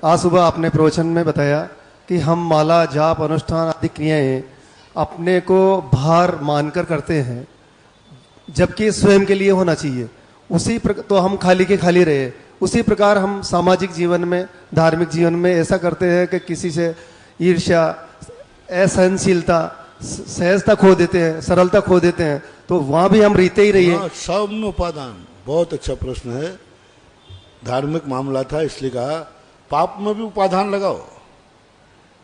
आज सुबह आपने प्रवचन में बताया कि हम माला जाप अनुष्ठान आदि क्रियाएं अपने को भार मानकर करते हैं, जबकि स्वयं के लिए होना चाहिए। उसी प्रकार तो हम खाली के खाली रहे। उसी प्रकार हम सामाजिक जीवन में, धार्मिक जीवन में ऐसा करते हैं कि किसी से ईर्ष्या, असहनशीलता, सहजता खो देते हैं, सरलता खो देते हैं, तो वहां भी हम रीते ही रहिए। सब में उपादान। बहुत अच्छा प्रश्न है। धार्मिक मामला था इसलिए कहा, पाप में भी उपादान लगाओ।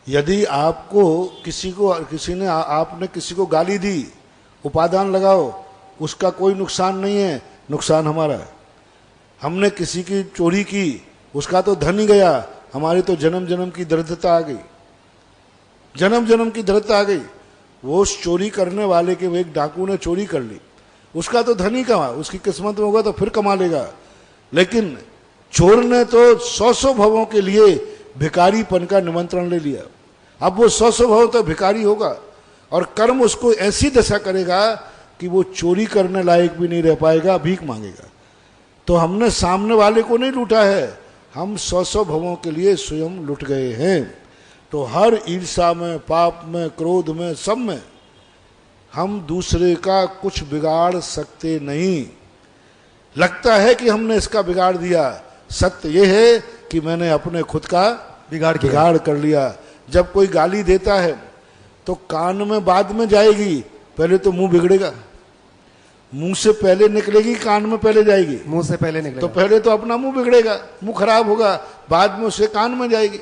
यदि आपको आपने किसी को गाली दी, उपादान लगाओ, उसका कोई नुकसान नहीं है, नुकसान हमारा है। हमने किसी की चोरी की, उसका तो धन ही गया, हमारी तो जन्म जन्म की दरिद्रता आ गई, जन्म जन्म की दरिद्रता आ गई। वो उस चोरी करने वाले के, वो एक डाकू ने चोरी कर ली, उसका तो धन ही कमा, उसकी किस्मत में होगा तो फिर कमा लेगा। लेकिन चोर ने तो 100 भवों के लिए भिखारीपन का निमंत्रण ले लिया। अब वो 100 भव तो भिखारी होगा, और कर्म उसको ऐसी दशा करेगा कि वो चोरी करने लायक भी नहीं रह पाएगा, भीख मांगेगा। तो हमने सामने वाले को नहीं लूटा है, हम 100 भवों के लिए स्वयं लुट गए हैं। तो हर ईर्षा में, पाप में, क्रोध में, सब में हम दूसरे का कुछ बिगाड़ सकते नहीं। लगता है कि हमने इसका बिगाड़ दिया, सत्य यह है कि मैंने अपने खुद का बिगाड़ कर लिया। जब कोई गाली देता है तो कान में बाद में जाएगी, पहले तो मुंह बिगड़ेगा। मुंह से पहले निकलेगी, कान में पहले जाएगी। मुंह से पहले निकलेगा तो पहले तो अपना मुंह बिगड़ेगा, मुंह खराब होगा, बाद में उसे कान में जाएगी।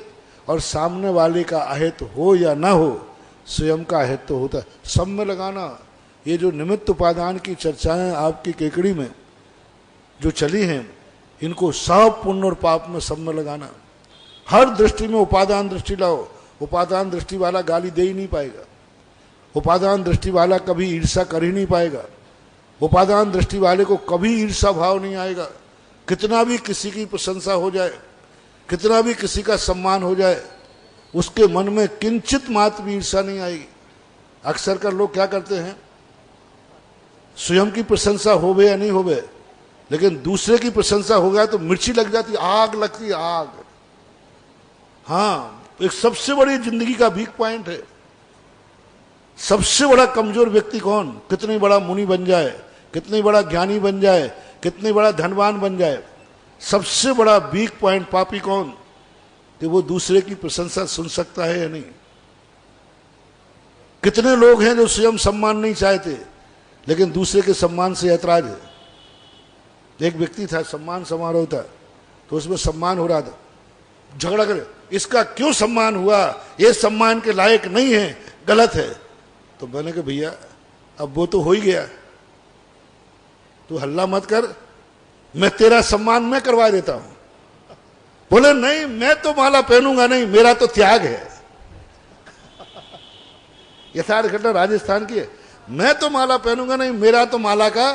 और सामने वाले का अहित हो या ना हो, स्वयं का अहित तो होता है। सब में लगाना, ये जो निमित्त उपादान की चर्चाएं आपकी केकड़ी में जो चली हैं, इनको सब पुण्य और पाप में सब में लगाना। हर दृष्टि में उपादान दृष्टि लाओ। उपादान दृष्टि वाला गाली दे ही नहीं पाएगा, उपादान दृष्टि वाला कभी ईर्षा कर ही नहीं पाएगा, उपादान दृष्टि वाले को कभी ईर्षा भाव नहीं आएगा। कितना भी किसी की प्रशंसा हो जाए, कितना भी किसी का सम्मान हो जाए, उसके मन में किंचित मात्र भी ईर्षा नहीं आएगी। अक्सर कर लोग क्या करते हैं, स्वयं की प्रशंसा होवे या नहीं होवे, लेकिन दूसरे की प्रशंसा हो गया तो मिर्ची लग जाती, आग लगती, आग। हाँ, एक सबसे बड़ी जिंदगी का वीक पॉइंट है। सबसे बड़ा कमजोर व्यक्ति कौन? कितनी बड़ा मुनि बन जाए, कितनी बड़ा ज्ञानी बन जाए, कितनी बड़ा धनवान बन जाए, सबसे बड़ा वीक पॉइंट पापी कौन? कि वो दूसरे की प्रशंसा सुन सकता है या नहीं। कितने लोग हैं जो स्वयं सम्मान नहीं चाहते, लेकिन दूसरे के सम्मान से ऐतराज है। एक व्यक्ति था, सम्मान समारोह था, तो उसमें सम्मान हो रहा था, झगड़ा करे, इसका क्यों सम्मान हुआ, ये सम्मान के लायक नहीं है, गलत है। तो मैंने कहा भैया अब वो तो हो ही गया, तू हल्ला मत कर, मैं तेरा सम्मान मैं करवा देता हूं। बोले नहीं, मैं तो माला पहनूंगा नहीं, मेरा तो त्याग है। यथार्थ घटना राजस्थान की है। मैं तो माला पहनूंगा नहीं, मेरा तो माला का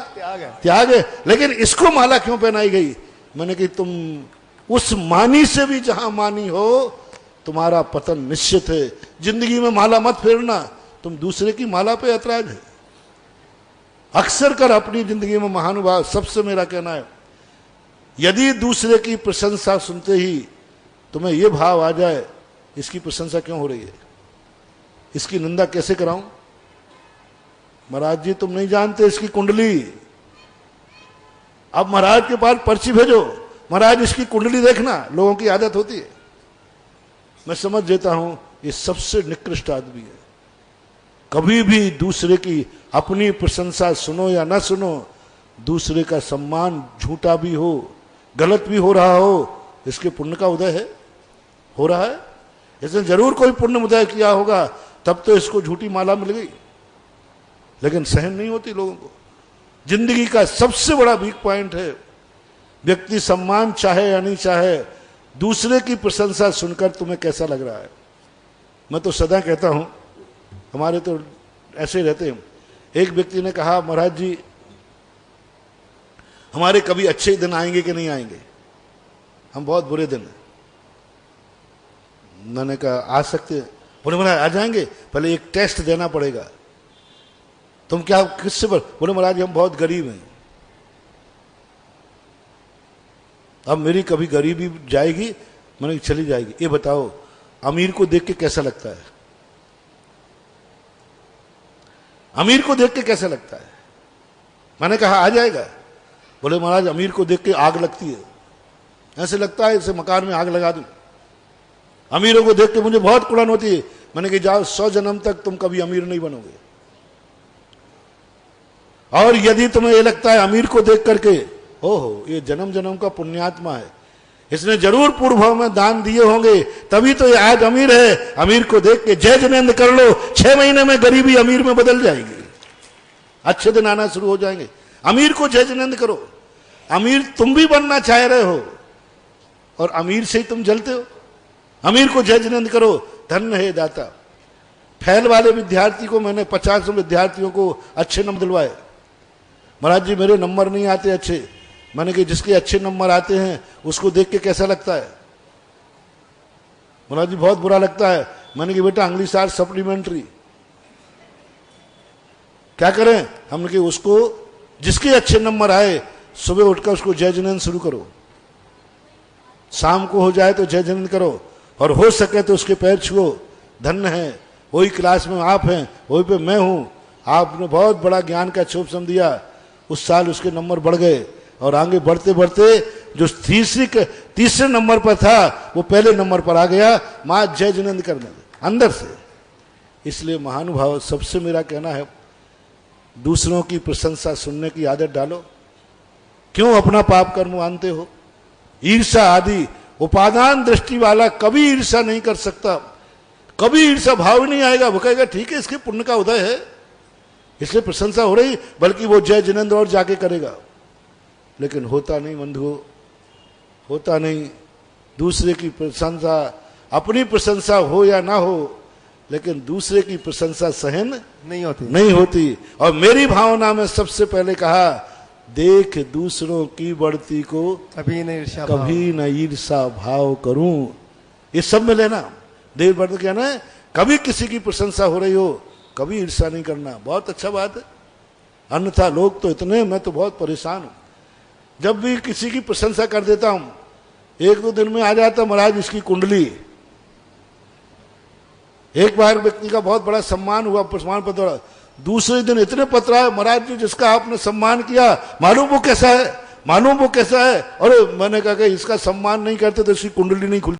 त्याग है। लेकिन इसको माला क्यों पहनाई गई? मैंने कहा तुम उस मानी से भी जहां मानी हो, तुम्हारा पतन निश्चित है। जिंदगी में माला मत फेरना, तुम दूसरे की माला पे ऐतराज है। अक्सर कर अपनी जिंदगी में महानुभाव, सबसे मेरा कहना है, यदि दूसरे की प्रशंसा सुनते ही तुम्हें यह भाव आ जाए, इसकी प्रशंसा क्यों हो रही है, इसकी निंदा कैसे कराऊं? महाराज जी तुम नहीं जानते इसकी कुंडली। अब महाराज के पास पर्ची भेजो, महाराज इसकी कुंडली देखना, लोगों की आदत होती है। मैं समझ देता हूं ये सबसे निकृष्ट आदमी है। कभी भी दूसरे की अपनी प्रशंसा सुनो या ना सुनो, दूसरे का सम्मान झूठा भी हो, गलत भी हो रहा हो, इसके पुण्य का उदय है, हो रहा है। इसने जरूर कोई पुण्य उदय किया होगा, तब तो इसको झूठी माला मिल गई। लेकिन सहन नहीं होती लोगों को। जिंदगी का सबसे बड़ा वीक पॉइंट है, व्यक्ति सम्मान चाहे या नहीं चाहे, दूसरे की प्रशंसा सुनकर तुम्हें कैसा लग रहा है। मैं तो सदा कहता हूं, हमारे तो ऐसे रहते हैं। एक व्यक्ति ने कहा महाराज जी हमारे कभी अच्छे दिन आएंगे कि नहीं आएंगे, हम बहुत बुरे दिन हैं। मैंने कहा आ सकते हैं। बोले महाराज आ जाएंगे, पहले एक टेस्ट देना पड़ेगा। तुम क्या किससे बोले महाराज हम बहुत गरीब हैं। अब मेरी कभी गरीबी जाएगी मैंने कहा चली जाएगी। ये बताओ अमीर को देख के कैसा लगता है? अमीर को देख के कैसा लगता है? मैंने कहा आ जाएगा। बोले महाराज अमीर को देख के आग लगती है, ऐसे लगता है इसे मकान में आग लगा दूं। अमीरों को देख के मुझे बहुत कुड़न होती है। मैंने कहा जाओ 100 जन्म तक तुम कभी अमीर नहीं बनोगे। और यदि तुम्हें ये लगता है अमीर को देख करके ओहो ये जन्म जन्म का पुण्यात्मा है, इसने जरूर पूर्व भाव में दान दिए होंगे तभी तो ये आज अमीर है, अमीर को देख के जय जिनेंद्र कर लो, 6 महीने में गरीबी अमीर में बदल जाएगी, अच्छे दिन आना शुरू हो जाएंगे। अमीर को जय जिनेंद्र करो। अमीर तुम भी बनना चाह रहे हो और अमीर से ही तुम जलते हो। अमीर को जय जिनेंद्र करो। धन्य है दाता। फैल वाले विद्यार्थी को मैंने 50 विद्यार्थियों को अच्छे नंबर दिलवाए। महाराज जी मेरे नंबर नहीं आते अच्छे। मैंने कहा जिसके अच्छे नंबर आते हैं उसको देख के कैसा लगता है? महाराज जी बहुत बुरा लगता है। मैंने कहा बेटा इंग्लिश आर्ट सप्लीमेंट्री क्या करें? हमने कहा उसको जिसके अच्छे नंबर आए सुबह उठकर उसको जय जिनेंद्र शुरू करो, शाम को हो जाए तो जय जिनेंद्र करो, और हो सके तो उसके पैर छुओ। धन्य है, वही क्लास में आप हैं, वही पे मैं हूं। आपने बहुत बड़ा ज्ञान का छोप सम दिया। उस साल उसके नंबर बढ़ गए और आगे बढ़ते बढ़ते जो तीसरे नंबर पर था वो पहले नंबर पर आ गया। मां जय जिनेंद्र करने अंदर से। इसलिए महानुभाव सबसे मेरा कहना है दूसरों की प्रशंसा सुनने की आदत डालो। क्यों अपना पाप कर्म मानते हो? ईर्षा आदि उपादान दृष्टि वाला कभी ईर्षा नहीं कर सकता, कभी ईर्षा भाव नहीं आएगा। वो कहेगा ठीक है इसके पुण्य का उदय है इसलिए प्रशंसा हो रही, बल्कि वो जय जिनेंद्र और जाके करेगा। लेकिन होता नहीं बंधुओं, होता नहीं। दूसरे की प्रशंसा, अपनी प्रशंसा हो या ना हो, लेकिन दूसरे की प्रशंसा सहन नहीं होती। और मेरी भावना में सबसे पहले कहा देख दूसरों की बढ़ती को कभी न ईर्षा भाव करूं। ये सब में लेना। देव बढ़ क्या ना, कभी किसी की प्रशंसा हो रही हो कभी ईर्षा नहीं करना। बहुत अच्छा बात है। अन्यथा लोग तो इतने, मैं तो बहुत परेशान हूं। जब भी किसी की प्रशंसा कर देता हूं 1-2 दिन में आ जाता महाराज इसकी कुंडली। एक बार व्यक्ति का बहुत बड़ा सम्मान हुआ, प्रमाण पत्र, दूसरे दिन इतने पत्र आए महाराज जी जिसका आपने सम्मान किया मालूम वो कैसा है, मालूम वो कैसा है। और मैंने कहा कि इसका सम्मान नहीं करते तो इसकी कुंडली नहीं खुलती।